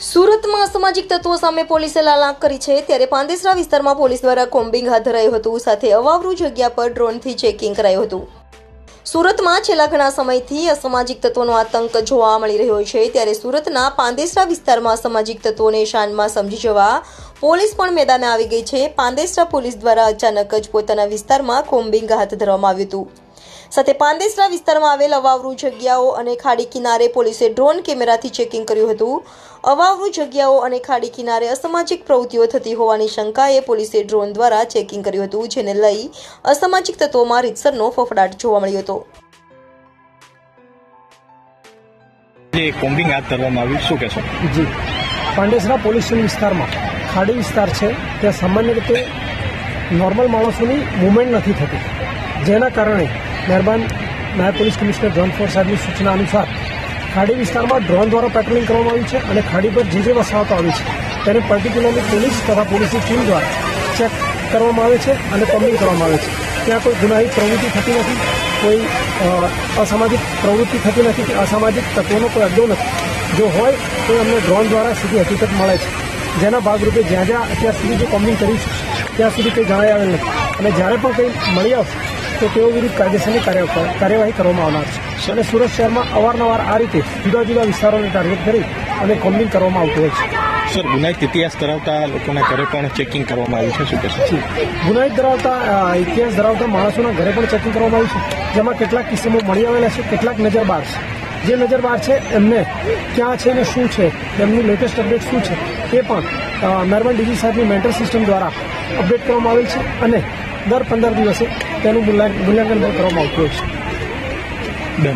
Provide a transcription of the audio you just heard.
સુરતમાં અસામાજિક તત્વો સામે પોલીસે લાલાંક કરી છે, ત્યારે પાંદેસરા વિસ્તારમાં પોલીસ દ્વારા કોમ્બિંગ હાથ ધરાયું હતું, સાથે અવાવરૂ જગ્યા પર ડ્રોનથી ચેકિંગ કરાયું હતું। સુરતમાં છેલ્લા ઘણા સમયથી અસામાજિક તત્વોનો આતંક જોવા મળી રહ્યો છે, ત્યારે સુરતના પાંદેસરા વિસ્તારમાં અસામાજિક તત્વોને શાનમાં સમજી જવા પોલીસ પણ મેદાને આવી ગઈ છે। પાંદેસરા પોલીસ દ્વારા અચાનક જ પોતાના વિસ્તારમાં કોમ્બિંગ હાથ ધરવામાં આવ્યું હતું, સાથે પાંદેસરા વિસ્તારમાં આવેલ અવાવરૂ જગ્યાઓ અને ખાડી કિનારે પોલીસે ડ્રોન કેમેરાથી ચેકિંગ કર્યું હતું। અવાવરૂ જગ્યાઓ અને ખાડી કિનારે અસામાજિક પ્રવૃત્તિઓ થતી હોવાની શંકાએ પોલીસે ડ્રોન દ્વારા ચેકિંગ કર્યું હતું, જેને લઈ અસામાજિક તત્વોમાં રીતસરનો ફફડાટ જોવા મળ્યો હતો। જે કોમ્બિંગ હાથ ધરવામાં આવ્યું, શું કહેશો? જી, પાંડેસરા પોલીસ વિસ્તારમાં ખાડી વિસ્તાર છે, ત્યાં સામાન્ય રીતે નોર્મલ માણસોની મૂવમેન્ટ નથી થતી, જેના કારણે મહેરબાન નાયબ પોલીસ કમિશનર ઝોન 4 સાહેબની સૂચના અનુસાર ખાડી વિસ્તારમાં ડ્રોન દ્વારા પેટ્રોલિંગ કરવામાં આવ્યું છે અને ખાડી પર જે વસાહતો આવી છે તેને પર્ટિક્યુલરલી પોલીસ તથા પોલીસની ટીમ દ્વારા ચેક કરવામાં આવે છે અને કોમ્બિંગ કરવામાં આવે છે। ત્યાં કોઈ ગુનાહિત પ્રવૃત્તિ થતી નથી, કોઈ અસામાજિક પ્રવૃત્તિ થતી નથી કે અસામાજિક તત્વોનો કોઈ અડ્ડો નથી। જો હોય તો અમને ડ્રોન દ્વારા સીધી હકીકત મળે છે, જેના ભાગરૂપે જ્યાં જ્યાં અત્યાર સુધી જે કોમ્બિંગ કર્યું છે ત્યાં સુધી કંઈ જણાઈ આવેલ નથી, અને જ્યારે પણ કંઈ મળી આવશે તો તેઓ વિરુદ્ધ કાયદેસરની કાર્યવાહી કરવામાં આવનાર છે। અને સુરત શહેરમાં અવારનવાર આ રીતે જુદા જુદા વિસ્તારોને ટાર્ગેટ કરી અને કોમ્બિંગ કરવામાં આવતું હોય છે। સર, ગુનાહિત ઇતિહાસ ધરાવતા લોકોના ઘરે પણ ચેકિંગ કરવામાં આવ્યું છે, શું કહેશો? ગુનાહિત ઇતિહાસ ધરાવતા માણસોના ઘરે પણ ચેકિંગ કરવામાં આવ્યું છે, જેમાં કેટલાક કિસ્સામાં મળી આવેલા છે, કેટલાક નજરબાર છે। જે નજરબાર છે એમને ક્યાં છે ને શું છે, એમની લેટેસ્ટ અપડેટ શું છે તે પણ મહેરબાન ડીજી સાહેબની મેન્ટલ સિસ્ટમ દ્વારા અપડેટ કરવામાં આવેલ છે, અને દર 15 દિવસે તેનું મૂલ્યાંકન કરવામાં આવતું હોય છે।